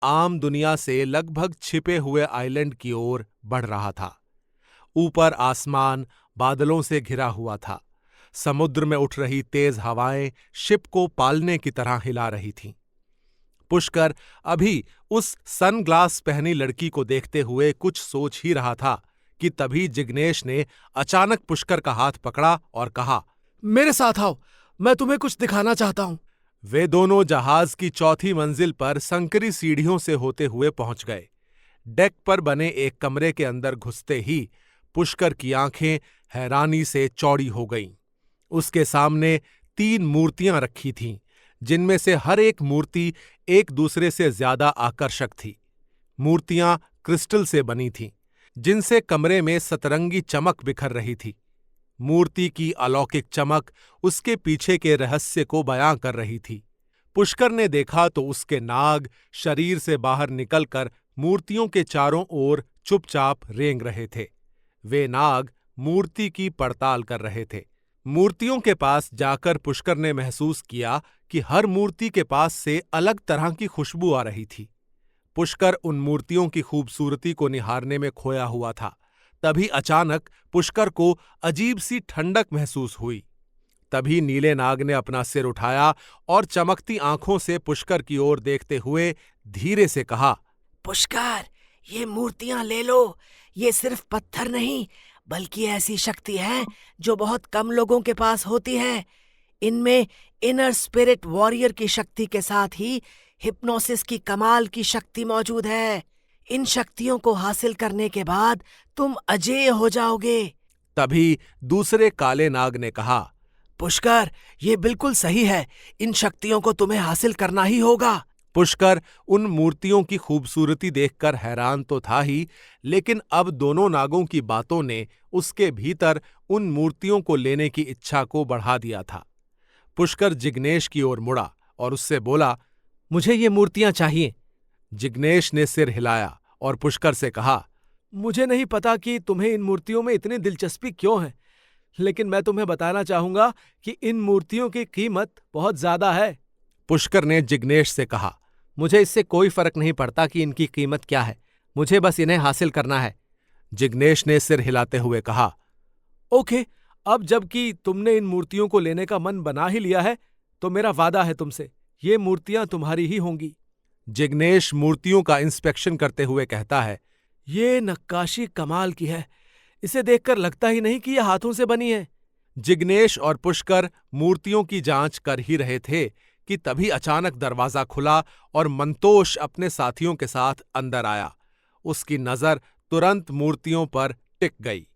आम दुनिया से लगभग छिपे हुए आइलैंड की ओर बढ़ रहा था। ऊपर आसमान बादलों से घिरा हुआ था। समुद्र में उठ रही तेज हवाएं शिप को पालने की तरह हिला रही थीं। पुष्कर अभी उस सनग्लास पहनी लड़की को देखते हुए कुछ सोच ही रहा था कि तभी जिग्नेश ने अचानक पुष्कर का हाथ पकड़ा और कहा, मेरे साथ आओ, मैं तुम्हें कुछ दिखाना चाहता हूं। वे दोनों जहाज की चौथी मंजिल पर संकरी सीढ़ियों से होते हुए पहुंच गए। डेक पर बने एक कमरे के अंदर घुसते ही पुष्कर की आंखें हैरानी से चौड़ी हो गईं। उसके सामने 3 मूर्तियां रखी थीं, जिनमें से हर एक मूर्ति एक दूसरे से ज्यादा आकर्षक थी। मूर्तियां क्रिस्टल से बनी थीं, जिनसे कमरे में सतरंगी चमक बिखर रही थी। मूर्ति की अलौकिक चमक उसके पीछे के रहस्य को बयां कर रही थी। पुष्कर ने देखा तो उसके नाग शरीर से बाहर निकलकर मूर्तियों के चारों ओर चुपचाप रेंग रहे थे। वे नाग मूर्ति की पड़ताल कर रहे थे। मूर्तियों के पास जाकर पुष्कर ने महसूस किया कि हर मूर्ति के पास से अलग तरह की खुशबू आ रही थी। पुष्कर उन मूर्तियों की खूबसूरती को निहारने में खोया हुआ था। तभी अचानक पुष्कर को अजीब सी ठंडक महसूस हुई। तभी नीले नाग ने अपना सिर उठाया और चमकती आंखों से पुष्कर की ओर देखते हुए धीरे से कहा, पुष्कर, ये मूर्तियां ले लो। ये सिर्फ पत्थर नहीं, बल्कि ऐसी शक्ति है जो बहुत कम लोगों के पास होती है। इनमें इनर स्पिरिट वॉरियर की शक्ति के साथ ही हिप्नोसिस की कमाल की शक्ति मौजूद है। इन शक्तियों को हासिल करने के बाद तुम अजेय हो जाओगे। तभी दूसरे काले नाग ने कहा, पुष्कर, ये बिल्कुल सही है। इन शक्तियों को तुम्हें हासिल करना ही होगा। पुष्कर उन मूर्तियों की खूबसूरती देखकर हैरान तो था ही, लेकिन अब दोनों नागों की बातों ने उसके भीतर उन मूर्तियों को लेने की इच्छा को बढ़ा दिया था। पुष्कर जिग्नेश की ओर मुड़ा और उससे बोला, मुझे ये मूर्तियां चाहिए। जिग्नेश ने सिर हिलाया और पुष्कर से कहा, मुझे नहीं पता कि तुम्हें इन मूर्तियों में इतनी दिलचस्पी क्यों है, लेकिन मैं तुम्हें बताना चाहूंगा कि इन मूर्तियों की कीमत बहुत ज्यादा है। पुष्कर ने जिग्नेश से कहा, मुझे इससे कोई फर्क नहीं पड़ता कि इनकी कीमत क्या है, मुझे बस इन्हें हासिल करना है। जिग्नेश ने सिर हिलाते हुए कहा, ओके, अब जबकि तुमने इन मूर्तियों को लेने का मन बना ही लिया है, तो मेरा वादा है तुमसे, ये मूर्तियां तुम्हारी ही होंगी। जिग्नेश मूर्तियों का इंस्पेक्शन करते हुए कहता है, ये नक्काशी कमाल की है। इसे देखकर लगता ही नहीं कि यह हाथों से बनी है। जिग्नेश और पुष्कर मूर्तियों की जांच कर ही रहे थे कि तभी अचानक दरवाजा खुला और मंतोष अपने साथियों के साथ अंदर आया। उसकी नजर तुरंत मूर्तियों पर टिक गई,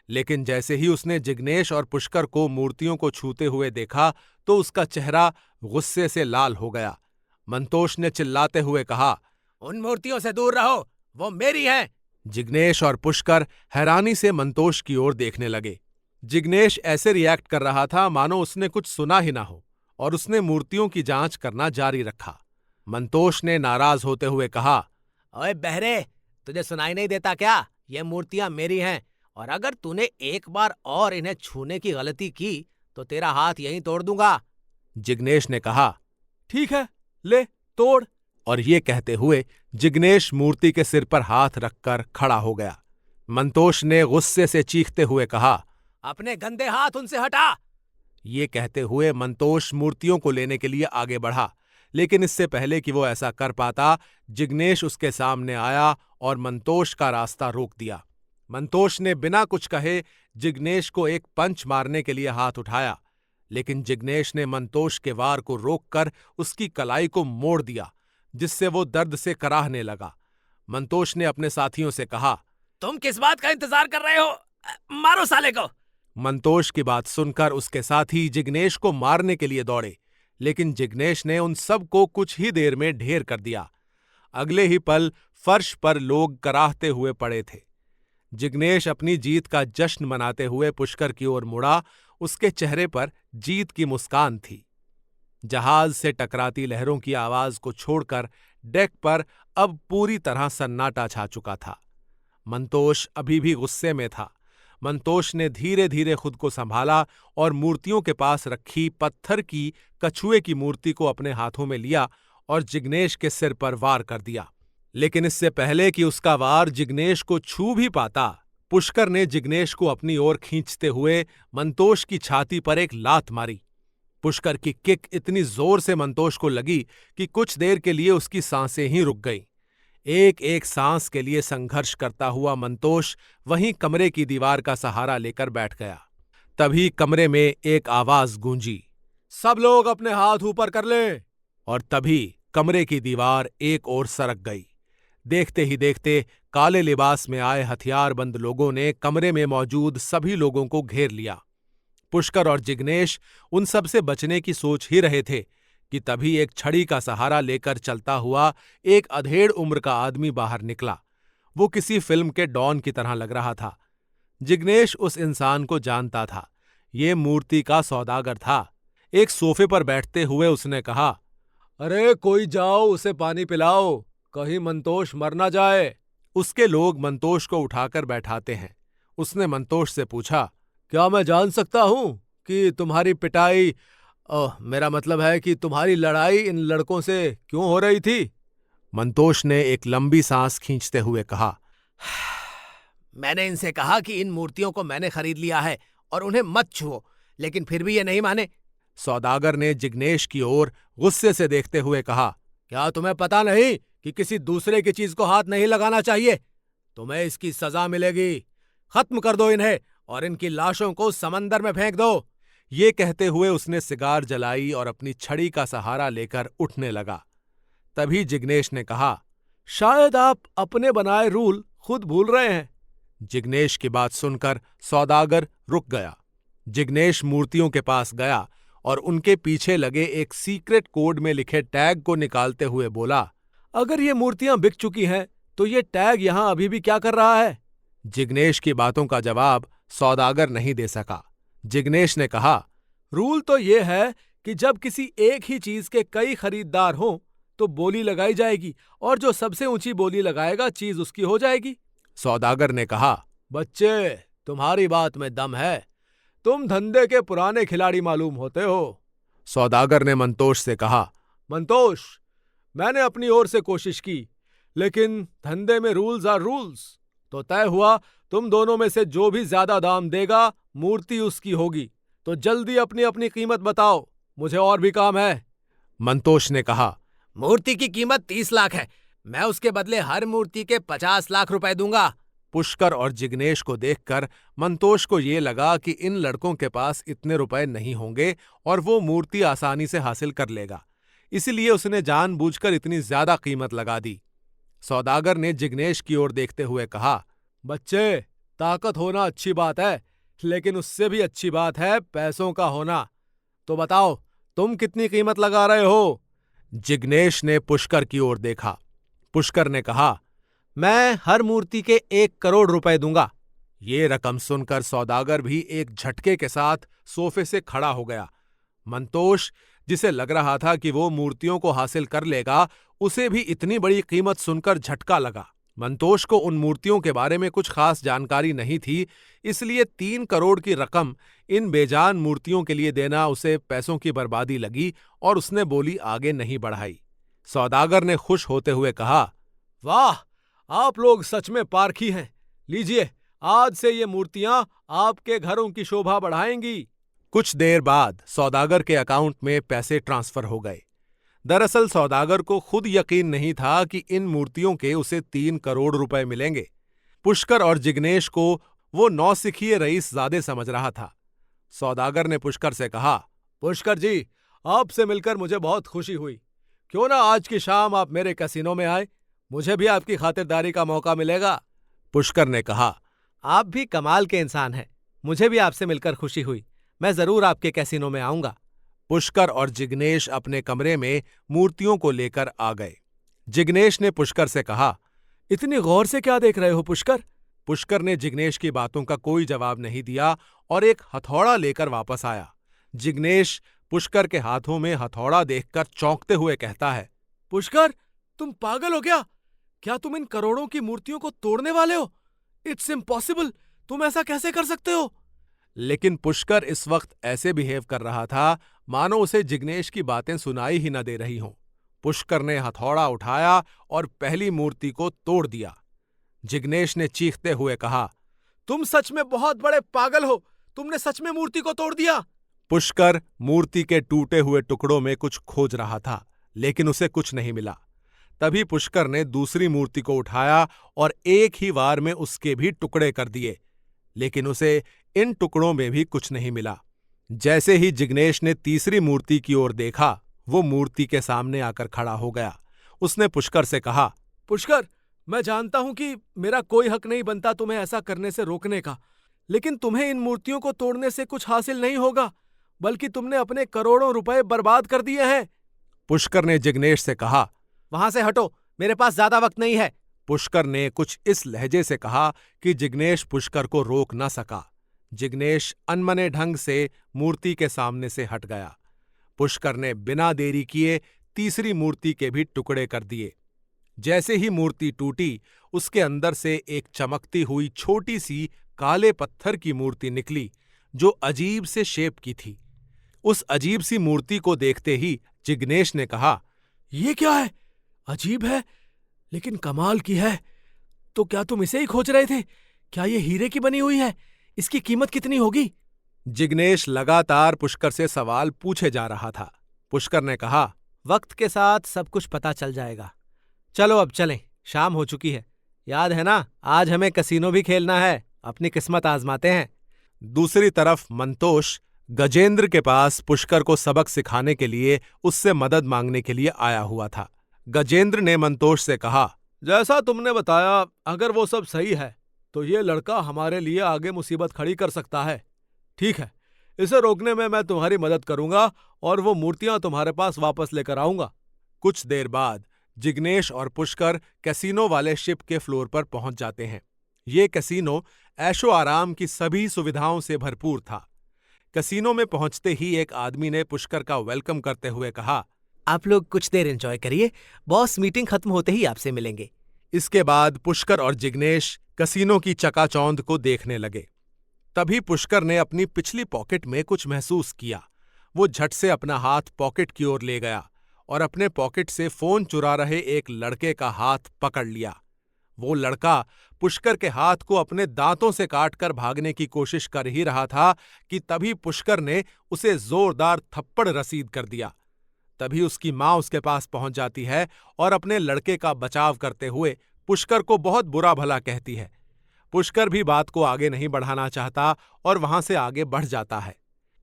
लेकिन जैसे ही उसने जिग्नेश और पुष्कर को मूर्तियों को छूते हुए देखा तो उसका चेहरा गुस्से से लाल हो गया। मंतोष ने चिल्लाते हुए कहा, उन मूर्तियों से दूर रहो, वो मेरी हैं। जिग्नेश और पुष्कर हैरानी से मंतोष की ओर देखने लगे। जिग्नेश ऐसे रिएक्ट कर रहा था मानो उसने कुछ सुना ही ना हो, और उसने मूर्तियों की जांच करना जारी रखा। मंतोष ने नाराज होते हुए कहा, ओए बहरे, तुझे सुनाई नहीं देता क्या? ये मूर्तियां मेरी हैं, और अगर तूने एक बार और इन्हें छूने की गलती की तो तेरा हाथ यहीं तोड़ दूंगा। जिग्नेश ने कहा, ठीक है, ले तोड़। और ये कहते हुए जिग्नेश मूर्ति के सिर पर हाथ रखकर खड़ा हो गया। मंतोष ने गुस्से से चीखते हुए कहा, अपने गंदे हाथ उनसे हटा। ये कहते हुए मंतोष मूर्तियों को लेने के लिए आगे बढ़ा, लेकिन इससे पहले कि वो ऐसा कर पाता, जिग्नेश उसके सामने आया और मंतोष का रास्ता रोक दिया। मंतोष ने बिना कुछ कहे जिग्नेश को एक पंच मारने के लिए हाथ उठाया, लेकिन जिग्नेश ने मंतोष के वार को रोककर उसकी कलाई को मोड़ दिया, जिससे वो दर्द से कराहने लगा। मंतोष ने अपने साथियों से कहा, तुम किस बात का इंतजार कर रहे हो? मारो साले को। मंतोष की बात सुनकर उसके साथी जिग्नेश को मारने के लिए दौड़े, लेकिन जिग्नेश ने उन सब को कुछ ही देर में ढेर कर दिया। अगले ही पल फर्श पर लोग कराहते हुए पड़े थे। जिग्नेश अपनी जीत का जश्न मनाते हुए पुष्कर की ओर मुड़ा। उसके चेहरे पर जीत की मुस्कान थी। जहाज से टकराती लहरों की आवाज को छोड़कर डेक पर अब पूरी तरह सन्नाटा छा चुका था। मंतोष अभी भी गुस्से में था। मंतोष ने धीरे धीरे खुद को संभाला और मूर्तियों के पास रखी पत्थर की कछुए की मूर्ति को अपने हाथों में लिया और जिग्नेश के सिर पर वार कर दिया। लेकिन इससे पहले कि उसका वार जिग्नेश को छू भी पाता, पुष्कर ने जिग्नेश को अपनी ओर खींचते हुए मंतोष की छाती पर एक लात मारी। पुष्कर की किक इतनी जोर से मंतोष को लगी कि कुछ देर के लिए उसकी सांसें ही रुक गईं। एक एक सांस के लिए संघर्ष करता हुआ मंतोष वहीं कमरे की दीवार का सहारा लेकर बैठ गया। तभी कमरे में एक आवाज गूंजी, सब लोग अपने हाथ ऊपर कर लें। और तभी कमरे की दीवार एक ओर सरक गई। देखते ही देखते काले लिबास में आए हथियारबंद लोगों ने कमरे में मौजूद सभी लोगों को घेर लिया। पुष्कर और जिग्नेश उन सब से बचने की सोच ही रहे थे कि तभी एक छड़ी का सहारा लेकर चलता हुआ एक अधेड़ उम्र का आदमी बाहर निकला। वो किसी फिल्म के डॉन की तरह लग रहा था। जिग्नेश उस इंसान को जानता था। ये मूर्ति का सौदागर था। एक सोफे पर बैठते हुए उसने कहा, अरे कोई जाओ, उसे पानी पिलाओ, कहीं मंतोष मर ना जाए। उसके लोग मंतोष को उठाकर बैठाते हैं। उसने मंतोष से पूछा, क्या मैं जान सकता हूं कि तुम्हारी पिटाई, मेरा मतलब है कि तुम्हारी लड़ाई इन लड़कों से क्यों हो रही थी? मंतोष ने एक लंबी सांस खींचते हुए कहा, मैंने इनसे कहा कि इन मूर्तियों को मैंने खरीद लिया है और उन्हें मत छुओ, लेकिन फिर भी ये नहीं माने। सौदागर ने जिग्नेश की ओर गुस्से से देखते हुए कहा, क्या तुम्हें पता नहीं कि किसी दूसरे की चीज को हाथ नहीं लगाना चाहिए? तुम्हें इसकी सजा मिलेगी। खत्म कर दो इन्हें और इनकी लाशों को समंदर में फेंक दो। ये कहते हुए उसने सिगार जलाई और अपनी छड़ी का सहारा लेकर उठने लगा। तभी जिग्नेश ने कहा, शायद आप अपने बनाए रूल खुद भूल रहे हैं। जिग्नेश की बात सुनकर सौदागर रुक गया। जिग्नेश मूर्तियों के पास गया और उनके पीछे लगे एक सीक्रेट कोड में लिखे टैग को निकालते हुए बोला, अगर ये मूर्तियां बिक चुकी हैं तो ये टैग यहां अभी भी क्या कर रहा है? जिग्नेश की बातों का जवाब सौदागर नहीं दे सका। जिग्नेश ने कहा, रूल तो ये है कि जब किसी एक ही चीज के कई खरीदार हों तो बोली लगाई जाएगी और जो सबसे ऊंची बोली लगाएगा चीज उसकी हो जाएगी। सौदागर ने कहा, बच्चे, तुम्हारी बात में दम है। तुम धंधे के पुराने खिलाड़ी मालूम होते हो। सौदागर ने मंतोष से कहा, मंतोष, मैंने अपनी ओर से कोशिश की, लेकिन धंधे में रूल्स आर रूल्स। तो तय हुआ, तुम दोनों में से जो भी ज्यादा दाम देगा मूर्ति उसकी होगी। तो जल्दी अपनी अपनी कीमत बताओ, मुझे और भी काम है। मंतोष ने कहा, मूर्ति की कीमत 30 लाख है। मैं उसके बदले हर मूर्ति के 50 लाख रुपए दूंगा। पुष्कर और जिग्नेश को देखकर मंतोष को ये लगा कि इन लड़कों के पास इतने रुपए नहीं होंगे और वो मूर्ति आसानी से हासिल कर लेगा। इसलिए उसने जानबूझकर इतनी ज्यादा कीमत लगा दी। सौदागर ने जिग्नेश की ओर देखते हुए कहा, बच्चे, ताकत होना अच्छी बात है, लेकिन उससे भी अच्छी बात है पैसों का होना। तो बताओ, तुम कितनी कीमत लगा रहे हो? जिग्नेश ने पुष्कर की ओर देखा। पुष्कर ने कहा, मैं हर मूर्ति के 1 करोड़ रुपए दूंगा। ये रकम सुनकर सौदागर भी एक झटके के साथ सोफे से खड़ा हो गया। मंतोष, जिसे लग रहा था कि वो मूर्तियों को हासिल कर लेगा, उसे भी इतनी बड़ी कीमत सुनकर झटका लगा। मंतोष को उन मूर्तियों के बारे में कुछ खास जानकारी नहीं थी, इसलिए 3 करोड़ की रकम इन बेजान मूर्तियों के लिए देना उसे पैसों की बर्बादी लगी और उसने बोली आगे नहीं बढ़ाई। सौदागर ने खुश होते हुए कहा, वाह, आप लोग सच में पारखी हैं। लीजिए, आज से ये मूर्तियां आपके घरों की शोभा बढ़ाएंगी। कुछ देर बाद सौदागर के अकाउंट में पैसे ट्रांसफर हो गए। दरअसल सौदागर को खुद यकीन नहीं था कि इन मूर्तियों के उसे 3 करोड़ रुपए मिलेंगे। पुष्कर और जिग्नेश को वो नौसिखिए रईसजादे समझ रहा था। सौदागर ने पुष्कर से कहा, पुष्कर जी, आपसे मिलकर मुझे बहुत खुशी हुई। क्यों ना आज की शाम आप मेरे कैसीनो में आए, मुझे भी आपकी खातिरदारी का मौका मिलेगा। पुष्कर ने कहा, आप भी कमाल के इंसान हैं, मुझे भी आपसे मिलकर खुशी हुई। मैं जरूर आपके कैसीनो में आऊंगा। पुष्कर और जिग्नेश अपने कमरे में मूर्तियों को लेकर आ गए। जिग्नेश ने पुष्कर से कहा, इतनी गौर से क्या देख रहे हो पुष्कर? पुष्कर ने जिग्नेश की बातों का कोई जवाब नहीं दिया और एक हथौड़ा लेकर वापस आया। जिग्नेश पुष्कर के हाथों में हथौड़ा देखकर चौंकते हुए कहता है, पुष्कर, तुम पागल हो क्या? क्या तुम इन करोड़ों की मूर्तियों को तोड़ने वाले हो? इट्स इम्पॉसिबल, तुम ऐसा कैसे कर सकते हो? लेकिन पुष्कर इस वक्त ऐसे बिहेव कर रहा था मानो उसे जिग्नेश की बातें सुनाई ही न दे रही हों। पुष्कर ने हथौड़ा उठाया और पहली मूर्ति को तोड़ दिया। जिग्नेश ने चीखते हुए कहा, तुम सच में बहुत बड़े पागल हो, तुमने सच में मूर्ति को तोड़ दिया। पुष्कर मूर्ति के टूटे हुए टुकड़ों में कुछ खोज रहा था, लेकिन उसे कुछ नहीं मिला। तभी पुष्कर ने दूसरी मूर्ति को उठाया और एक ही वार में उसके भी टुकड़े कर दिए, लेकिन उसे इन टुकड़ों में भी कुछ नहीं मिला। जैसे ही जिग्नेश ने तीसरी मूर्ति की ओर देखा, वो मूर्ति के सामने आकर खड़ा हो गया। उसने पुष्कर से कहा, पुष्कर, मैं जानता हूं कि मेरा कोई हक नहीं बनता तुम्हें ऐसा करने से रोकने का, लेकिन तुम्हें इन मूर्तियों को तोड़ने से कुछ हासिल नहीं होगा, बल्कि तुमने अपने करोड़ों रुपए बर्बाद कर दिए हैं। पुष्कर ने जिग्नेश से कहा, वहां से हटो, मेरे पास ज्यादा वक्त नहीं है। पुष्कर ने कुछ इस लहजे से कहा कि जिग्नेश पुष्कर को रोक न सका। जिग्नेश अनमने ढंग से मूर्ति के सामने से हट गया। पुष्कर ने बिना देरी किए तीसरी मूर्ति के भी टुकड़े कर दिए। जैसे ही मूर्ति टूटी, उसके अंदर से एक चमकती हुई छोटी सी काले पत्थर की मूर्ति निकली, जो अजीब से शेप की थी। उस अजीब सी मूर्ति को देखते ही जिग्नेश ने कहा, ये क्या है? अजीब है, लेकिन कमाल की है। तो क्या तुम इसे ही खोज रहे थे? क्या ये हीरे की बनी हुई है? इसकी कीमत कितनी होगी? जिग्नेश लगातार पुष्कर से सवाल पूछे जा रहा था। पुष्कर ने कहा, वक्त के साथ सब कुछ पता चल जाएगा। चलो अब चलें, शाम हो चुकी है। याद है ना, आज हमें कसीनो भी खेलना है, अपनी किस्मत आजमाते हैं। दूसरी तरफ मंतोष गजेंद्र के पास पुष्कर को सबक सिखाने के लिए उससे मदद मांगने के लिए आया हुआ था। गजेंद्र ने मंतोष से कहा, जैसा तुमने बताया, अगर वो सब सही है तो ये लड़का हमारे लिए आगे मुसीबत खड़ी कर सकता है। ठीक है, इसे रोकने में मैं तुम्हारी मदद करूंगा और वो मूर्तियां तुम्हारे पास वापस लेकर आऊंगा। कुछ देर बाद जिग्नेश और पुष्कर कैसीनो वाले शिप के फ्लोर पर पहुंच जाते हैं। ये कैसीनो ऐशो आराम की सभी सुविधाओं से भरपूर था। कैसीनो में पहुंचते ही एक आदमी ने पुष्कर का वेलकम करते हुए कहा, आप लोग कुछ देर एंजॉय करिए, बॉस मीटिंग खत्म होते ही आपसे मिलेंगे। इसके बाद पुष्कर और जिग्नेश कैसीनो की चकाचौंध को देखने लगे। तभी पुष्कर ने अपनी पिछली पॉकेट में कुछ महसूस किया। वो झट से अपना हाथ पॉकेट की ओर ले गया और अपने पॉकेट से फोन चुरा रहे एक लड़के का हाथ पकड़ लिया। वो लड़का पुष्कर के हाथ को अपने दांतों से काटकर भागने की कोशिश कर ही रहा था कि तभी पुष्कर ने उसे जोरदार थप्पड़ रसीद कर दिया। तभी उसकी मां उसके पास पहुंच जाती है और अपने लड़के का बचाव करते हुए पुष्कर को बहुत बुरा भला कहती है। पुष्कर भी बात को आगे नहीं बढ़ाना चाहता और वहां से आगे बढ़ जाता है।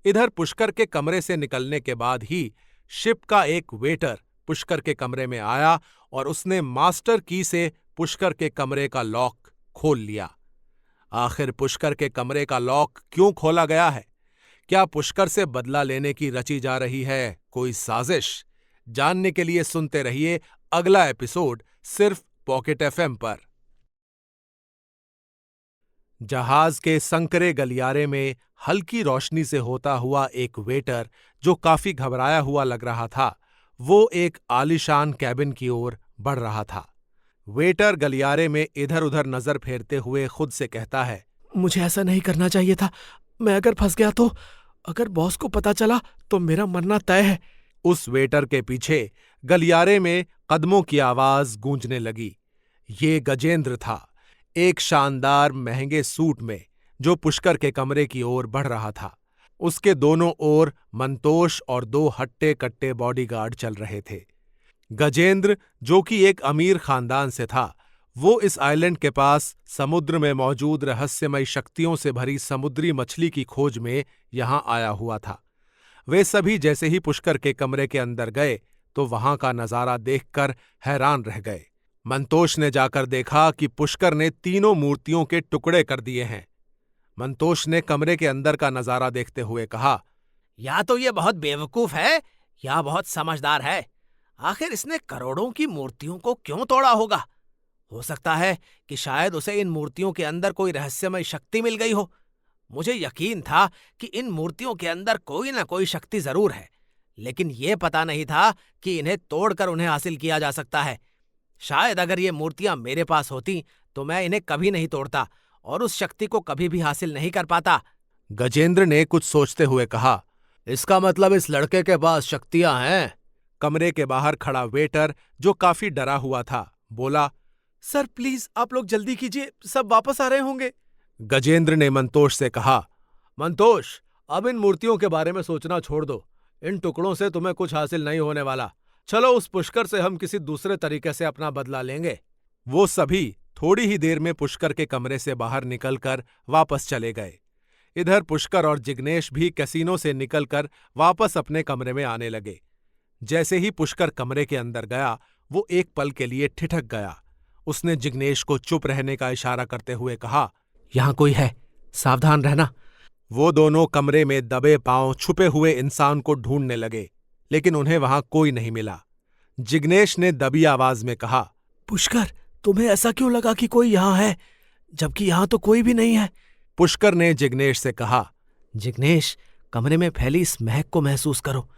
इधर पुष्कर के कमरे से निकलने के बाद ही शिप का एक वेटर पुष्कर के कमरे में आया और उसने मास्टर की से पुष्कर के कमरे का लॉक खोल लिया। आखिर पुष्कर के कमरे का लॉक क्यों खोला गया है? क्या पुष्कर से बदला लेने की रची जा रही है कोई साजिश? जानने के लिए सुनते रहिए अगला एपिसोड सिर्फ पॉकेट एफएम पर। जहाज के संकरे गलियारे में हल्की रोशनी से होता हुआ एक वेटर, जो काफी घबराया हुआ लग रहा था, वो एक आलीशान कैबिन की ओर बढ़ रहा था। वेटर गलियारे में इधर उधर नजर फेरते हुए खुद से कहता है, मुझे ऐसा नहीं करना चाहिए था। मैं अगर फंस गया तो, अगर बॉस को पता चला तो मेरा मरना तय है। उस वेटर के पीछे गलियारे में कदमों की आवाज गूंजने लगी। ये गजेंद्र था, एक शानदार महंगे सूट में, जो पुष्कर के कमरे की ओर बढ़ रहा था। उसके दोनों ओर मंतोष और 2 हट्टे कट्टे बॉडीगार्ड चल रहे थे। गजेंद्र, जो कि एक अमीर खानदान से था, वो इस आइलैंड के पास समुद्र में मौजूद रहस्यमयी शक्तियों से भरी समुद्री मछली की खोज में यहां आया हुआ था। वे सभी जैसे ही पुष्कर के कमरे के अंदर गए तो वहां का नजारा देखकर हैरान रह गए। मंतोष ने जाकर देखा कि पुष्कर ने तीनों मूर्तियों के टुकड़े कर दिए हैं। मंतोष ने कमरे के अंदर का नजारा देखते हुए कहा, या तो ये बहुत बेवकूफ है या बहुत समझदार है। आखिर इसने करोड़ों की मूर्तियों को क्यों तोड़ा होगा? हो सकता है कि शायद उसे इन मूर्तियों के अंदर कोई रहस्यमय शक्ति मिल गई हो। मुझे यकीन था कि इन मूर्तियों के अंदर कोई ना कोई शक्ति जरूर है, लेकिन ये पता नहीं था कि इन्हें तोड़कर उन्हें हासिल किया जा सकता है। शायद अगर ये मूर्तियां मेरे पास होती तो मैं इन्हें कभी नहीं तोड़ता और उस शक्ति को कभी भी हासिल नहीं कर पाता। गजेंद्र ने कुछ सोचते हुए कहा, इसका मतलब इस लड़के के पास शक्तियां हैं। कमरे के बाहर खड़ा वेटर, जो काफी डरा हुआ था, बोला, सर प्लीज आप लोग जल्दी कीजिए, सब वापस आ रहे होंगे। गजेंद्र ने मंतोष से कहा, मंतोष, अब इन मूर्तियों के बारे में सोचना छोड़ दो। इन टुकड़ों से तुम्हें कुछ हासिल नहीं होने वाला। चलो उस पुष्कर से हम किसी दूसरे तरीके से अपना बदला लेंगे। वो सभी थोड़ी ही देर में पुष्कर के कमरे से बाहर निकलकर वापस चले गए। इधर पुष्कर और जिग्नेश भी कैसीनो से निकलकर वापस अपने कमरे में आने लगे। जैसे ही पुष्कर कमरे के अंदर गया, वो एक पल के लिए ठिठक गया। उसने जिग्नेश को चुप रहने का इशारा करते हुए कहा, यहाँ कोई है, सावधान रहना। वो दोनों कमरे में दबे पांव छुपे हुए इंसान को ढूंढने लगे, लेकिन उन्हें वहां कोई नहीं मिला। जिग्नेश ने दबी आवाज में कहा, पुष्कर, तुम्हें ऐसा क्यों लगा कि कोई यहाँ है, जबकि यहाँ तो कोई भी नहीं है? पुष्कर ने जिग्नेश से कहा, जिग्नेश, कमरे में फैली इस महक को महसूस करो।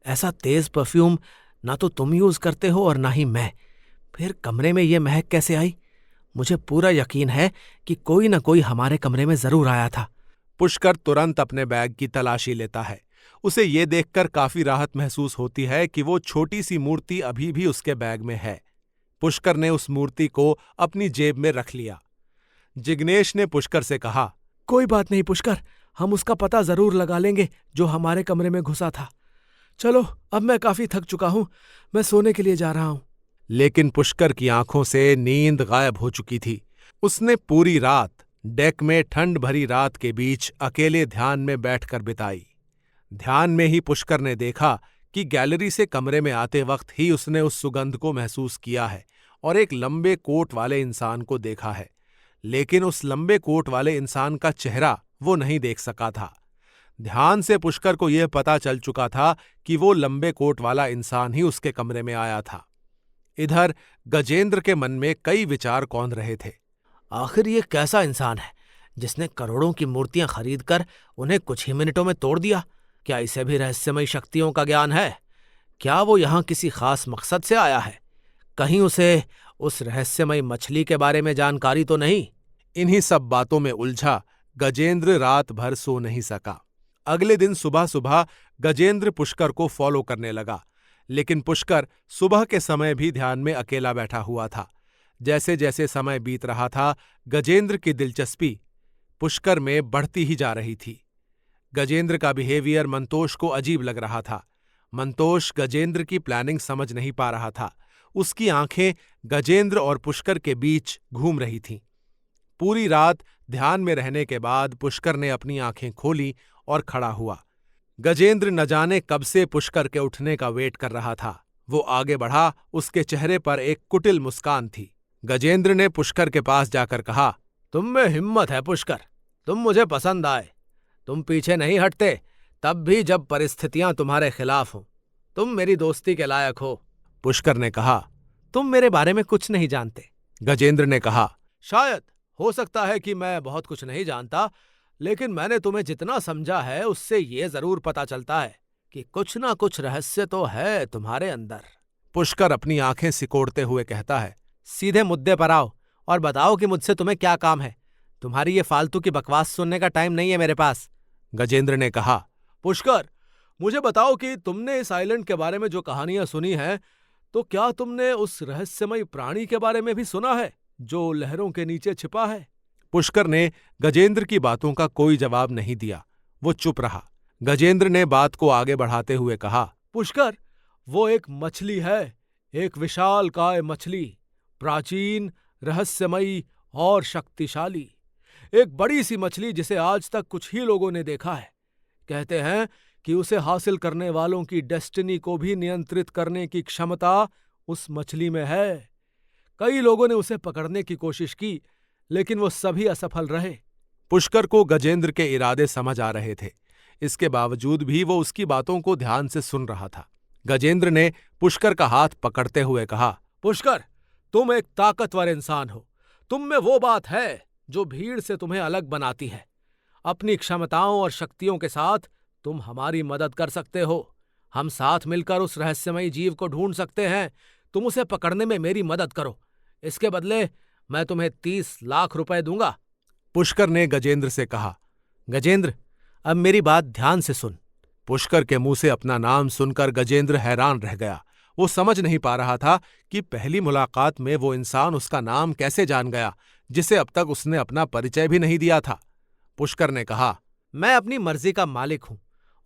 ऐसा तेज परफ्यूम ना तो तुम यूज करते हो और ना ही मैं। फिर कमरे में ये महक कैसे आई? मुझे पूरा यकीन है कि कोई ना कोई हमारे कमरे में जरूर आया था। पुष्कर तुरंत अपने बैग की तलाशी लेता है। उसे ये देखकर काफी राहत महसूस होती है कि वो छोटी सी मूर्ति अभी भी उसके बैग में है। पुष्कर ने उस मूर्ति को अपनी जेब में रख लिया। जिग्नेश ने पुष्कर से कहा, कोई बात नहीं पुष्कर, हम उसका पता जरूर लगा लेंगे जो हमारे कमरे में घुसा था। चलो, अब मैं काफी थक चुका हूं, मैं सोने के लिए जा रहा हूं। लेकिन पुष्कर की आंखों से नींद गायब हो चुकी थी। उसने पूरी रात डेक में ठंड भरी रात के बीच अकेले ध्यान में बैठकर बिताई। ध्यान में ही पुष्कर ने देखा कि गैलरी से कमरे में आते वक्त ही उसने उस सुगंध को महसूस किया है और एक लंबे कोट वाले इंसान को देखा है, लेकिन उस लंबे कोट वाले इंसान का चेहरा वो नहीं देख सका था। ध्यान से पुष्कर को यह पता चल चुका था कि वो लंबे कोट वाला इंसान ही उसके कमरे में आया था। इधर गजेंद्र के मन में कई विचार कौंध रहे थे। आखिर ये कैसा इंसान है जिसने करोड़ों की मूर्तियां खरीदकर उन्हें कुछ ही मिनटों में तोड़ दिया? क्या इसे भी रहस्यमयी शक्तियों का ज्ञान है? क्या वो यहाँ किसी खास मकसद से आया है? कहीं उसे उस रहस्यमयी मछली के बारे में जानकारी तो नहीं? इन्हीं सब बातों में उलझा गजेंद्र रात भर सो नहीं सका। अगले दिन सुबह सुबह गजेंद्र पुष्कर को फॉलो करने लगा, लेकिन पुष्कर सुबह के समय भी ध्यान में अकेला बैठा हुआ था। जैसे जैसे समय बीत रहा था, गजेंद्र की दिलचस्पी पुष्कर में बढ़ती ही जा रही थी। गजेंद्र का बिहेवियर मंतोष को अजीब लग रहा था। मंतोष गजेंद्र की प्लानिंग समझ नहीं पा रहा था। उसकी आंखें गजेंद्र और पुष्कर के बीच घूम रही थीं। पूरी रात ध्यान में रहने के बाद पुष्कर ने अपनी आंखें खोली और खड़ा हुआ। गजेंद्र न जाने कब से पुष्कर के उठने का वेट कर रहा था। वो आगे बढ़ा, उसके चेहरे पर एक कुटिल मुस्कान थी। गजेंद्र ने पुष्कर के पास जाकर कहा, तुम में हिम्मत है पुष्कर, तुम मुझे पसंद आए। तुम पीछे नहीं हटते, तब भी जब परिस्थितियां तुम्हारे खिलाफ हों। तुम मेरी दोस्ती के लायक हो। पुष्कर ने कहा। तुम मेरे बारे में कुछ नहीं जानते। गजेंद्र ने कहा। शायद, हो सकता है कि मैं बहुत कुछ नहीं जानता, लेकिन मैंने तुम्हें जितना समझा है उससे ये जरूर पता चलता है कि कुछ ना कुछ रहस्य तो है तुम्हारे अंदर। पुष्कर अपनी आंखें सिकोड़ते हुए कहता है। सीधे मुद्दे पर आओ और बताओ कि मुझसे तुम्हें क्या काम है। तुम्हारी ये फालतू की बकवास सुनने का टाइम नहीं है मेरे पास। गजेंद्र ने कहा। पुष्कर, मुझे बताओ कि तुमने इस आइलैंड के बारे में जो कहानियां सुनी हैं, तो क्या तुमने उस रहस्यमयी प्राणी के बारे में भी सुना है जो लहरों के नीचे छिपा है? पुष्कर ने गजेंद्र की बातों का कोई जवाब नहीं दिया। वो चुप रहा। गजेंद्र ने बात को आगे बढ़ाते हुए कहा। पुष्कर, वो एक मछली है, एक विशालकाय मछली, प्राचीन, रहस्यमयी और शक्तिशाली। एक बड़ी सी मछली जिसे आज तक कुछ ही लोगों ने देखा है। कहते हैं कि उसे हासिल करने वालों की डेस्टिनी को भी नियंत्रित करने की क्षमता उस मछली में है। कई लोगों ने उसे पकड़ने की कोशिश की, लेकिन वो सभी असफल रहे। पुष्कर को गजेंद्र के इरादे समझ आ रहे थे। इसके बावजूद भी वो उसकी बातों को ध्यान से सुन रहा था। गजेंद्र ने पुष्कर का हाथ पकड़ते हुए कहा। पुष्कर, तुम एक ताकतवर इंसान हो। तुम में वो बात है जो भीड़ से तुम्हें अलग बनाती है। अपनी क्षमताओं और शक्तियों के साथ तुम हमारी मदद कर सकते हो। हम साथ मिलकर उस रहस्यमयी जीव को ढूंढ सकते हैं। तुम उसे पकड़ने में मेरी मदद करो। इसके बदले मैं तुम्हें 30 लाख रुपए दूंगा। पुष्कर ने गजेंद्र से कहा। गजेंद्र, अब मेरी बात ध्यान से सुन। पुष्कर के मुंह से अपना नाम सुनकर गजेंद्र हैरान रह गया। वो समझ नहीं पा रहा था कि पहली मुलाकात में वो इंसान उसका नाम कैसे जान गया, जिसे अब तक उसने अपना परिचय भी नहीं दिया था। पुष्कर ने कहा, मैं अपनी मर्जी का मालिक हूं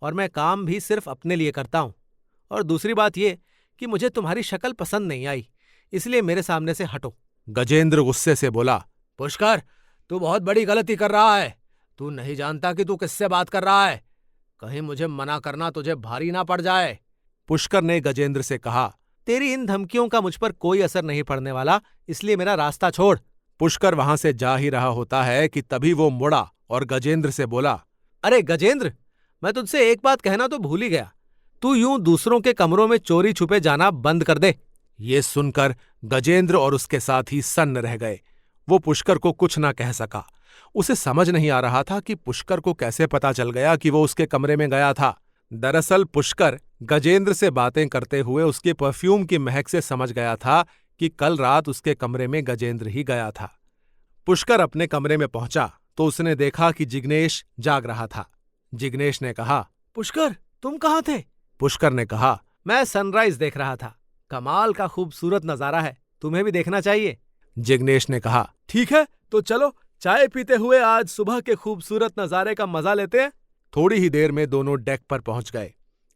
और मैं काम भी सिर्फ अपने लिए करता हूं। और दूसरी बात यह कि मुझे तुम्हारी शक्ल पसंद नहीं आई, इसलिए मेरे सामने से हटो। गजेंद्र गुस्से से बोला, पुष्कर, तू बहुत बड़ी गलती कर रहा है। तू नहीं जानता कि तू किससे बात कर रहा है। कहीं मुझे मना करना तुझे भारी ना पड़ जाए। पुष्कर ने गजेंद्र से कहा, तेरी इन धमकियों का मुझ पर कोई असर नहीं पड़ने वाला, इसलिए मेरा रास्ता छोड़। पुष्कर वहां से जा ही रहा होता है कि तभी वो मुड़ा और गजेंद्र से बोला, अरे गजेंद्र, मैं तुझसे एक बात कहना तो भूल ही गया। तू यूं दूसरों के कमरों में चोरी छुपे जाना बंद कर दे। ये सुनकर गजेंद्र और उसके साथी सन्न रह गए। वो पुष्कर को कुछ ना कह सका। उसे समझ नहीं आ रहा था कि पुष्कर को कैसे पता चल गया कि वो उसके कमरे में गया था। दरअसल पुष्कर गजेंद्र से बातें करते हुए उसके परफ्यूम की महक से समझ गया था कि कल रात उसके कमरे में गजेंद्र ही गया था। पुष्कर अपने कमरे में पहुंचा तो उसने देखा कि जिग्नेश जाग रहा था। जिग्नेश ने कहा, पुष्कर, तुम कहाँ थे? पुष्कर ने कहा, मैं सनराइज देख रहा था। कमाल का खूबसूरत नजारा है, तुम्हें भी देखना चाहिए। जिग्नेश ने कहा, ठीक है, तो चलो चाय पीते हुए आज सुबह के खूबसूरत नजारे का मजा लेते हैं। थोड़ी ही देर में दोनों डेक पर पहुंच गए।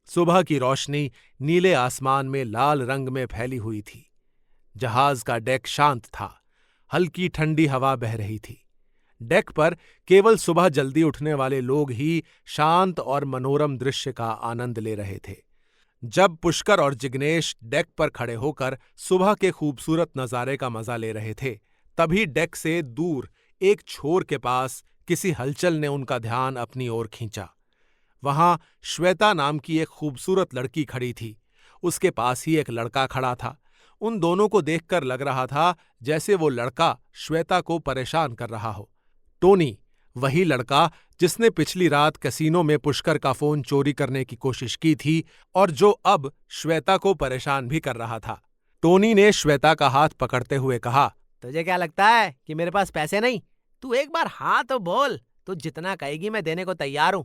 सुबह की रोशनी नीले आसमान में लाल रंग में फैली हुई थी। जहाज का डेक शांत था। हल्की ठंडी हवा बह रही थी। डेक पर केवल सुबह जल्दी उठने वाले लोग ही शांत और मनोरम दृश्य का आनंद ले रहे थे। जब पुष्कर और जिग्नेश डेक पर खड़े होकर सुबह के खूबसूरत नजारे का मजा ले रहे थे, तभी डेक से दूर एक छोर के पास किसी हलचल ने उनका ध्यान अपनी ओर खींचा। वहां श्वेता नाम की एक खूबसूरत लड़की खड़ी थी। उसके पास ही एक लड़का खड़ा था। उन दोनों को देखकर लग रहा था जैसे वो लड़का श्वेता को परेशान कर रहा हो। टोनी, वही लड़का जिसने पिछली रात कैसीनो में पुष्कर का फोन चोरी करने की कोशिश की थी और जो अब श्वेता को परेशान भी कर रहा था। टोनी ने श्वेता का हाथ पकड़ते हुए कहा, तुझे क्या लगता है कि मेरे पास पैसे नहीं? तू एक बार हाँ तो बोल, तू जितना कहेगी मैं देने को तैयार हूं।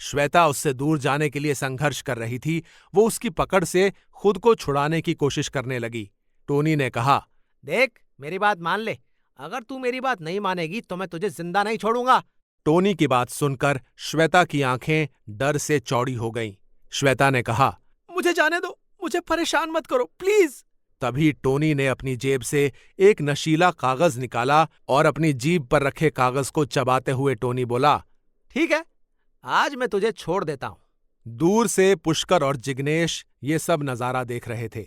श्वेता उससे दूर जाने के लिए संघर्ष कर रही थी। वो उसकी पकड़ से खुद को छुड़ाने की कोशिश करने लगी। टोनी ने कहा, देख, मेरी बात मान ले। अगर तू मेरी बात नहीं मानेगी तो मैं तुझे जिंदा नहीं छोड़ूंगा। टोनी की बात सुनकर श्वेता की आंखें डर से चौड़ी हो गईं। श्वेता ने कहा, मुझे जाने दो, मुझे परेशान मत करो प्लीज। तभी टोनी ने अपनी जेब से एक नशीला कागज निकाला और अपनी जीभ पर रखे कागज को चबाते हुए टोनी बोला, ठीक है, आज मैं तुझे छोड़ देता हूं। दूर से पुष्कर और जिग्नेश ये सब नजारा देख रहे थे।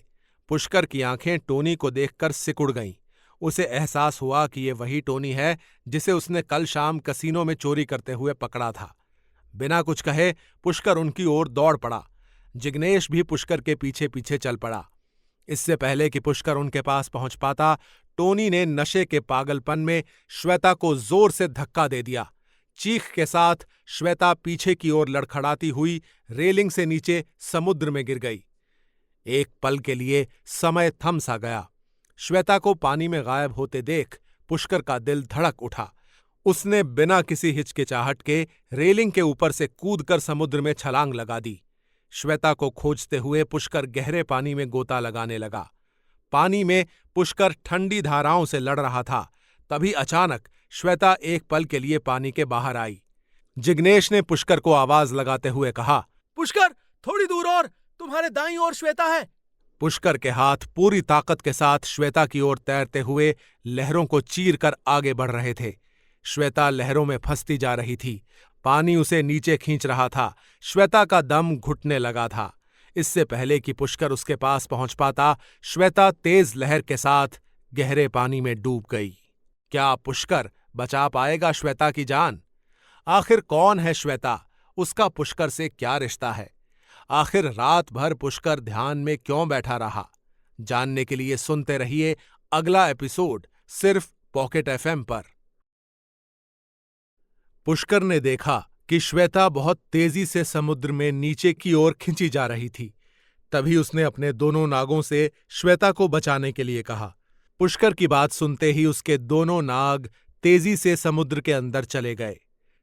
पुष्कर की आंखें टोनी को देखकर सिकुड़ गईं। उसे एहसास हुआ कि ये वही टोनी है जिसे उसने कल शाम कैसीनो में चोरी करते हुए पकड़ा था। बिना कुछ कहे पुष्कर उनकी ओर दौड़ पड़ा। जिग्नेश भी पुष्कर के पीछे पीछे चल पड़ा। इससे पहले कि पुष्कर उनके पास पहुंच पाता, टोनी ने नशे के पागलपन में श्वेता को जोर से धक्का दे दिया। चीख के साथ श्वेता पीछे की ओर लड़खड़ाती हुई रेलिंग से नीचे समुद्र में गिर गई। एक पल के लिए समय थम सा गया। श्वेता को पानी में गायब होते देख पुष्कर का दिल धड़क उठा। उसने बिना किसी हिचकिचाहट के रेलिंग के ऊपर से कूदकर समुद्र में छलांग लगा दी। श्वेता को खोजते हुए पुष्कर गहरे पानी में गोता लगाने लगा। पानी में पुष्कर ठंडी धाराओं से लड़ रहा था। तभी अचानक श्वेता एक पल के लिए पानी के बाहर आई। जिग्नेश ने पुष्कर को आवाज लगाते हुए कहा, पुष्कर, थोड़ी दूर और, तुम्हारे दाईं ओर श्वेता है। पुष्कर के हाथ पूरी ताकत के साथ श्वेता की ओर तैरते हुए लहरों को चीरकर आगे बढ़ रहे थे। श्वेता लहरों में फंसती जा रही थी। पानी उसे नीचे खींच रहा था। श्वेता का दम घुटने लगा था। इससे पहले कि पुष्कर उसके पास पहुंच पाता, श्वेता तेज लहर के साथ गहरे पानी में डूब गई। क्या पुष्कर बचा पाएगा श्वेता की जान? आखिर कौन है श्वेता? उसका पुष्कर से क्या रिश्ता है? आखिर रात भर पुष्कर ध्यान में क्यों बैठा रहा? जानने के लिए सुनते रहिए अगला एपिसोड सिर्फ पॉकेट एफएम पर। पुष्कर ने देखा कि श्वेता बहुत तेजी से समुद्र में नीचे की ओर खिंची जा रही थी। तभी उसने अपने दोनों नागों से श्वेता को बचाने के लिए कहा। पुष्कर की बात सुनते ही उसके दोनों नाग तेजी से समुद्र के अंदर चले गए।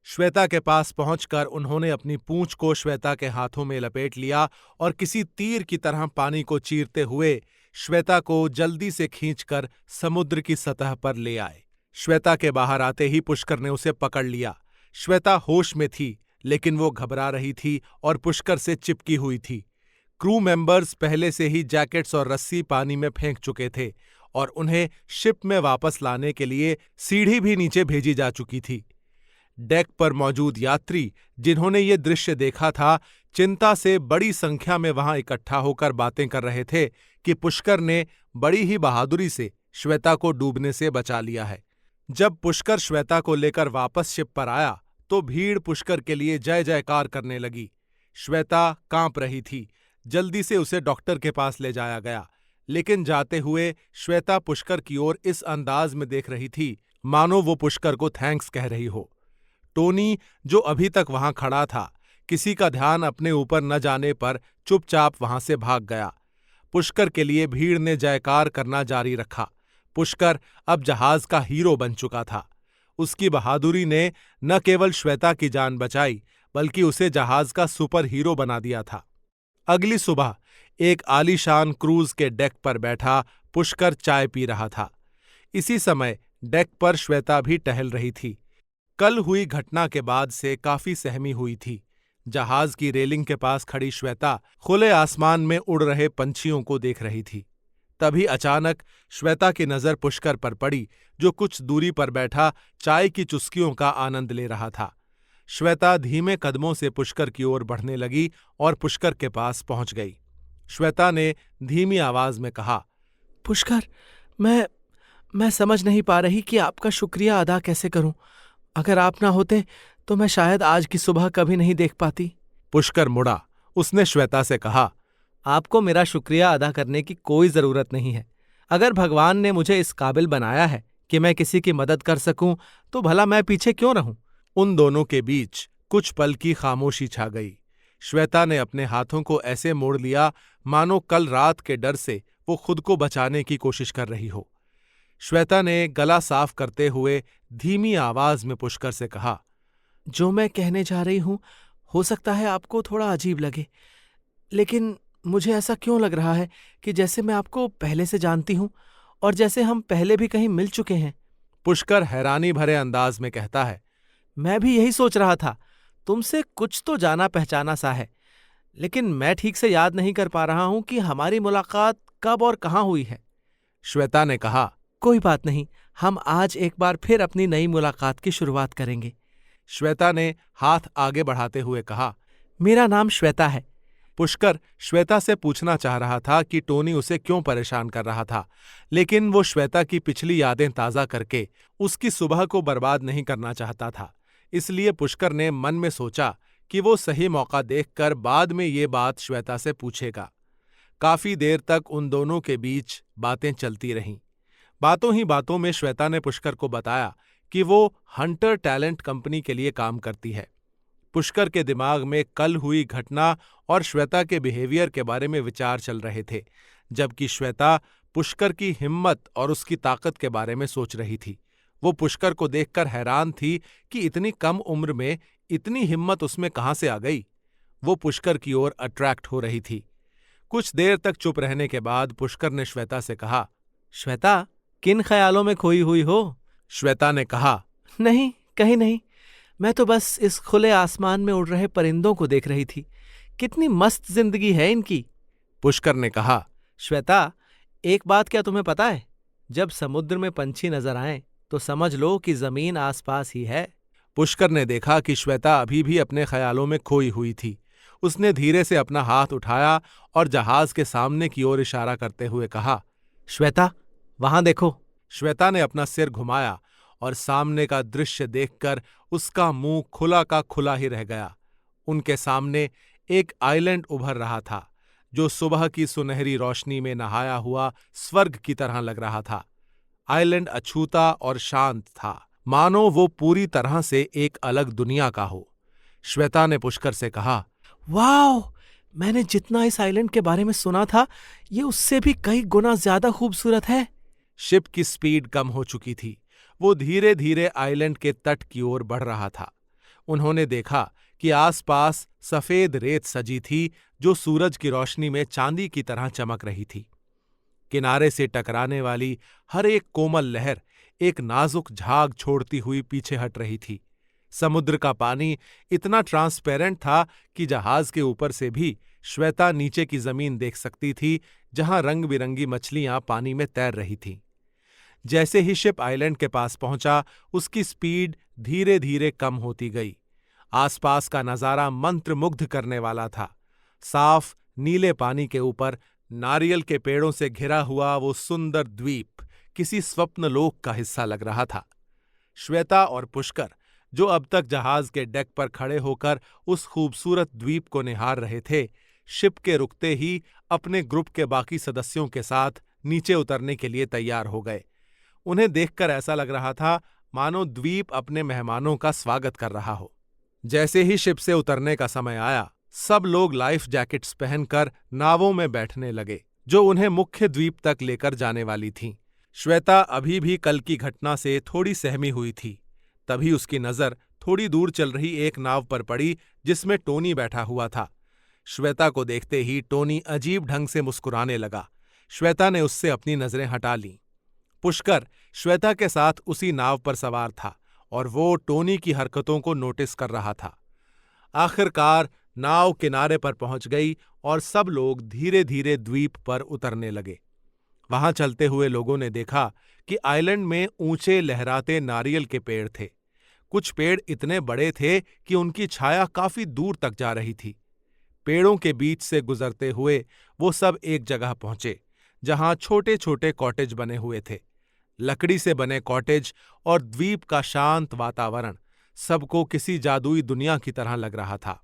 श्वेता के पास पहुंचकर उन्होंने अपनी पूंछ को श्वेता के हाथों में लपेट लिया और किसी तीर की तरह पानी को चीरते हुए श्वेता को जल्दी से खींचकर समुद्र की सतह पर ले आए। श्वेता के बाहर आते ही पुष्कर ने उसे पकड़ लिया। श्वेता होश में थी, लेकिन वो घबरा रही थी और पुष्कर से चिपकी हुई थी। क्रू मेंबर्स पहले से ही जैकेट्स और रस्सी पानी में फेंक चुके थे और उन्हें शिप में वापस लाने के लिए सीढ़ी भी नीचे भेजी जा चुकी थी। डेक पर मौजूद यात्री जिन्होंने ये दृश्य देखा था, चिंता से बड़ी संख्या में वहां इकट्ठा होकर बातें कर रहे थे कि पुष्कर ने बड़ी ही बहादुरी से श्वेता को डूबने से बचा लिया है। जब पुष्कर श्वेता को लेकर वापस शिप पर आया तो भीड़ पुष्कर के लिए जय जयकार करने लगी। श्वेता कांप रही थी। जल्दी से उसे डॉक्टर के पास ले जाया गया, लेकिन जाते हुए श्वेता पुष्कर की ओर इस अंदाज में देख रही थी मानो वो पुष्कर को थैंक्स कह रही हो। टोनी, जो अभी तक वहां खड़ा था, किसी का ध्यान अपने ऊपर न जाने पर चुपचाप वहां से भाग गया। पुष्कर के लिए भीड़ ने जयकार करना जारी रखा। पुष्कर अब जहाज का हीरो बन चुका था। उसकी बहादुरी ने न केवल श्वेता की जान बचाई, बल्कि उसे जहाज का सुपर हीरो बना दिया था। अगली सुबह एक आलीशान क्रूज के डेक पर बैठा पुष्कर चाय पी रहा था। इसी समय डेक पर श्वेता भी टहल रही थी। कल हुई घटना के बाद से काफी सहमी हुई थी। जहाज की रेलिंग के पास खड़ी श्वेता खुले आसमान में उड़ रहे पंछियों को देख रही थी। तभी अचानक श्वेता की नजर पुष्कर पर पड़ी, जो कुछ दूरी पर बैठा चाय की चुस्कियों का आनंद ले रहा था। श्वेता धीमे कदमों से पुष्कर की ओर बढ़ने लगी और पुष्कर के पास पहुंच गई। श्वेता ने धीमी आवाज में कहा, पुष्कर, मैं समझ नहीं पा रही कि आपका शुक्रिया अदा कैसे करूं। अगर आप ना होते तो मैं शायद आज की सुबह कभी नहीं देख पाती। पुष्कर मुड़ा। उसने श्वेता से कहा, आपको मेरा शुक्रिया अदा करने की कोई जरूरत नहीं है। अगर भगवान ने मुझे इस काबिल बनाया है कि मैं किसी की मदद कर सकूं, तो भला मैं पीछे क्यों रहूं। उन दोनों के बीच कुछ पल की खामोशी छा गई। श्वेता ने अपने हाथों को ऐसे मोड़ लिया मानो कल रात के डर से वो खुद को बचाने की कोशिश कर रही हो। श्वेता ने गला साफ करते हुए धीमी आवाज में पुष्कर से कहा, जो मैं कहने जा रही हूं हो सकता है आपको थोड़ा अजीब लगे, लेकिन मुझे ऐसा क्यों लग रहा है कि जैसे मैं आपको पहले से जानती हूं और जैसे हम पहले भी कहीं मिल चुके हैं। पुष्कर हैरानी भरे अंदाज में कहता है, मैं भी यही सोच रहा था। तुमसे कुछ तो जाना पहचाना सा है, लेकिन मैं ठीक से याद नहीं कर पा रहा हूं कि हमारी मुलाकात कब और कहाँ हुई है। श्वेता ने कहा, कोई बात नहीं, हम आज एक बार फिर अपनी नई मुलाकात की शुरुआत करेंगे। श्वेता ने हाथ आगे बढ़ाते हुए कहा, मेरा नाम श्वेता है। पुष्कर श्वेता से पूछना चाह रहा था कि टोनी उसे क्यों परेशान कर रहा था, लेकिन वो श्वेता की पिछली यादें ताज़ा करके उसकी सुबह को बर्बाद नहीं करना चाहता था। इसलिए पुष्कर ने मन में सोचा कि वो सही मौका देखकर बाद में ये बात श्वेता से पूछेगा। काफी देर तक उन दोनों के बीच बातें चलती रहीं। बातों ही बातों में श्वेता ने पुष्कर को बताया कि वो हंटर टैलेंट कंपनी के लिए काम करती है। पुष्कर के दिमाग में कल हुई घटना और श्वेता के बिहेवियर के बारे में विचार चल रहे थे, जबकि श्वेता पुष्कर की हिम्मत और उसकी ताकत के बारे में सोच रही थी। वो पुष्कर को देखकर हैरान थी कि इतनी कम उम्र में इतनी हिम्मत उसमें कहाँ से आ गई। वो पुष्कर की ओर अट्रैक्ट हो रही थी। कुछ देर तक चुप रहने के बाद पुष्कर ने श्वेता से कहा, श्वेता, किन ख्यालों में खोई हुई हो? श्वेता ने कहा, नहीं, कहीं नहीं। मैं तो बस इस खुले आसमान में उड़ रहे परिंदों को देख रही थी। कितनी मस्त जिंदगी है इनकी। पुष्कर ने कहा, श्वेता, एक बात क्या तुम्हें पता है? जब समुद्र में पंछी नजर आए तो समझ लो कि जमीन आसपास ही है। पुष्कर ने देखा कि श्वेता अभी भी अपने ख्यालों में खोई हुई थी। उसने धीरे से अपना हाथ उठाया और जहाज के सामने की ओर इशारा करते हुए कहा, श्वेता, वहां देखो। श्वेता ने अपना सिर घुमाया और सामने का दृश्य देखकर उसका मुंह खुला का खुला ही रह गया। उनके सामने एक आइलैंड उभर रहा था, जो सुबह की सुनहरी रोशनी में नहाया हुआ स्वर्ग की तरह लग रहा था। आइलैंड अछूता और शांत था, मानो वो पूरी तरह से एक अलग दुनिया का हो। श्वेता ने पुष्कर से कहा, वाह, मैंने जितना इस आइलैंड के बारे में सुना था, ये उससे भी कई गुना ज्यादा खूबसूरत है। शिप की स्पीड कम हो चुकी थी। वो धीरे धीरे आइलैंड के तट की ओर बढ़ रहा था। उन्होंने देखा कि आसपास सफेद रेत सजी थी जो सूरज की रोशनी में चांदी की तरह चमक रही थी। किनारे से टकराने वाली हर एक कोमल लहर एक नाजुक झाग छोड़ती हुई पीछे हट रही थी। समुद्र का पानी इतना ट्रांसपेरेंट था कि जहाज के ऊपर से भी श्वेता नीचे की जमीन देख सकती थी, जहां रंग बिरंगी मछलियां पानी में तैर रही थीं। जैसे ही शिप आइलैंड के पास पहुंचा, उसकी स्पीड धीरे धीरे कम होती गई। आसपास का नजारा मंत्रमुग्ध करने वाला था। साफ नीले पानी के ऊपर नारियल के पेड़ों से घिरा हुआ वो सुंदर द्वीप किसी स्वप्नलोक का हिस्सा लग रहा था। श्वेता और पुष्कर, जो अब तक जहाज के डेक पर खड़े होकर उस खूबसूरत द्वीप को निहार रहे थे, शिप के रुकते ही अपने ग्रुप के बाकी सदस्यों के साथ नीचे उतरने के लिए तैयार हो गए। उन्हें देखकर ऐसा लग रहा था मानो द्वीप अपने मेहमानों का स्वागत कर रहा हो। जैसे ही शिप से उतरने का समय आया, सब लोग लाइफ जैकेट्स पहनकर नावों में बैठने लगे, जो उन्हें मुख्य द्वीप तक लेकर जाने वाली थीं। श्वेता अभी भी कल की घटना से थोड़ी सहमी हुई थी। तभी उसकी नजर थोड़ी दूर चल रही एक नाव पर पड़ी, जिसमें टोनी बैठा हुआ था। श्वेता को देखते ही टोनी अजीब ढंग से मुस्कुराने लगा। श्वेता ने उससे अपनी नजरें हटा लीं। पुष्कर श्वेता के साथ उसी नाव पर सवार था और वो टोनी की हरकतों को नोटिस कर रहा था। आखिरकार नाव किनारे पर पहुंच गई और सब लोग धीरे धीरे द्वीप पर उतरने लगे। वहां चलते हुए लोगों ने देखा कि आइलैंड में ऊंचे लहराते नारियल के पेड़ थे। कुछ पेड़ इतने बड़े थे कि उनकी छाया काफी दूर तक जा रही थी। पेड़ों के बीच से गुजरते हुए वो सब एक जगह पहुंचे, जहां छोटे छोटे कॉटेज बने हुए थे। लकड़ी से बने कॉटेज और द्वीप का शांत वातावरण सबको किसी जादुई दुनिया की तरह लग रहा था।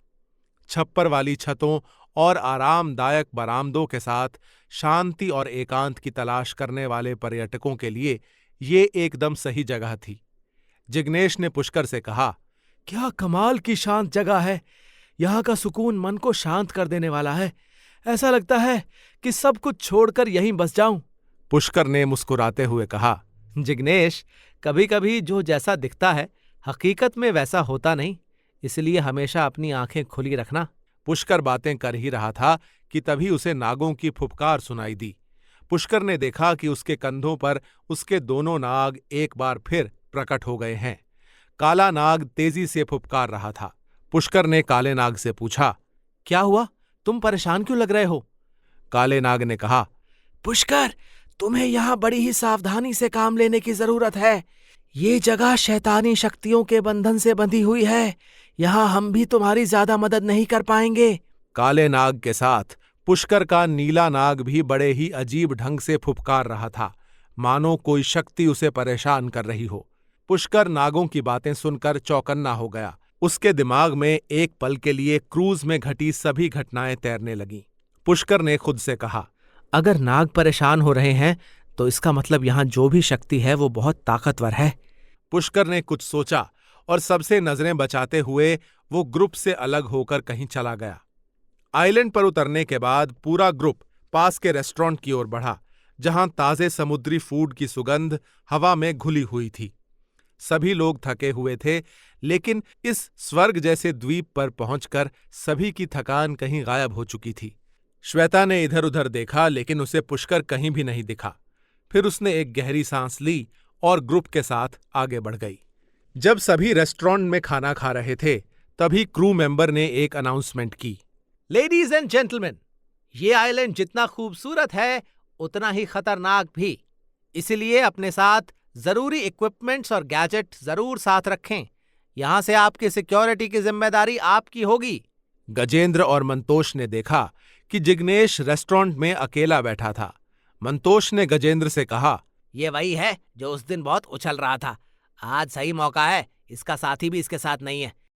छप्पर वाली छतों और आरामदायक बरामदों के साथ शांति और एकांत की तलाश करने वाले पर्यटकों के लिए ये एकदम सही जगह थी। जिग्नेश ने पुष्कर से कहा, क्या कमाल की शांत जगह है। यहाँ का सुकून मन को शांत कर देने वाला है। ऐसा लगता है कि सब कुछ छोड़कर यहीं बस जाऊं। पुष्कर ने मुस्कुराते हुए कहा, जिग्नेश, कभी कभी जो जैसा दिखता है हकीकत में वैसा होता नहीं, इसलिए हमेशा अपनी आंखें खुली रखना। पुष्कर बातें कर ही रहा था कि तभी उसे नागों की फुफकार सुनाई दी। पुष्कर ने देखा कि उसके कंधों पर उसके दोनों नाग एक बार फिर प्रकट हो गए हैं। काला नाग तेजी से फुफकार रहा था। पुष्कर ने काले नाग से पूछा, क्या हुआ? तुम परेशान क्यों लग रहे हो? काले नाग ने कहा, पुष्कर, तुम्हें यहाँ बड़ी ही सावधानी से काम लेने की जरूरत है। ये जगह शैतानी शक्तियों के बंधन से बंधी हुई है। यहाँ हम भी तुम्हारी ज्यादा मदद नहीं कर पाएंगे। काले नाग के साथ पुष्कर का नीला नाग भी बड़े ही अजीब ढंग से फुफकार रहा था, मानो कोई शक्ति उसे परेशान कर रही हो। पुष्कर नागों की बातें सुनकर चौकन्ना हो गया। उसके दिमाग में एक पल के लिए क्रूज में घटी सभी घटनाएं तैरने लगीं। पुष्कर ने खुद से कहा, अगर नाग परेशान हो रहे हैं तो इसका मतलब यहाँ जो भी शक्ति है वो बहुत ताकतवर है। पुष्कर ने कुछ सोचा और सबसे नजरें बचाते हुए वो ग्रुप से अलग होकर कहीं चला गया। आइलैंड पर उतरने के बाद पूरा ग्रुप पास के रेस्टोरेंट की ओर बढ़ा, जहां ताजे समुद्री फूड की सुगंध हवा में घुली हुई थी। सभी लोग थके हुए थे, लेकिन इस स्वर्ग जैसे द्वीप पर पहुंचकर सभी की थकान कहीं गायब हो चुकी थी। श्वेता ने इधर उधर देखा, लेकिन उसे पुष्कर कहीं भी नहीं दिखा। फिर उसने एक गहरी सांस ली और ग्रुप के साथ आगे बढ़ गई। जब सभी रेस्टोरेंट में खाना खा रहे थे, तभी क्रू मेंबर ने एक अनाउंसमेंट की, लेडीज एंड जेंटलमैन, ये आइलैंड जितना खूबसूरत है उतना ही खतरनाक भी, इसलिए अपने साथ जरूरी इक्विपमेंट्स और गैजेट जरूर साथ रखें। यहां से आपकी सिक्योरिटी की जिम्मेदारी आपकी होगी। गजेंद्र और मंतोष ने देखा कि जिग्नेश रेस्टोरेंट में अकेला बैठा था। मंतोष ने गजेंद्र से कहा, ये वही है जो उस दिन बहुत उछल रहा था। आज सही मौका है, इसका साथी भी इसके साथ नहीं है।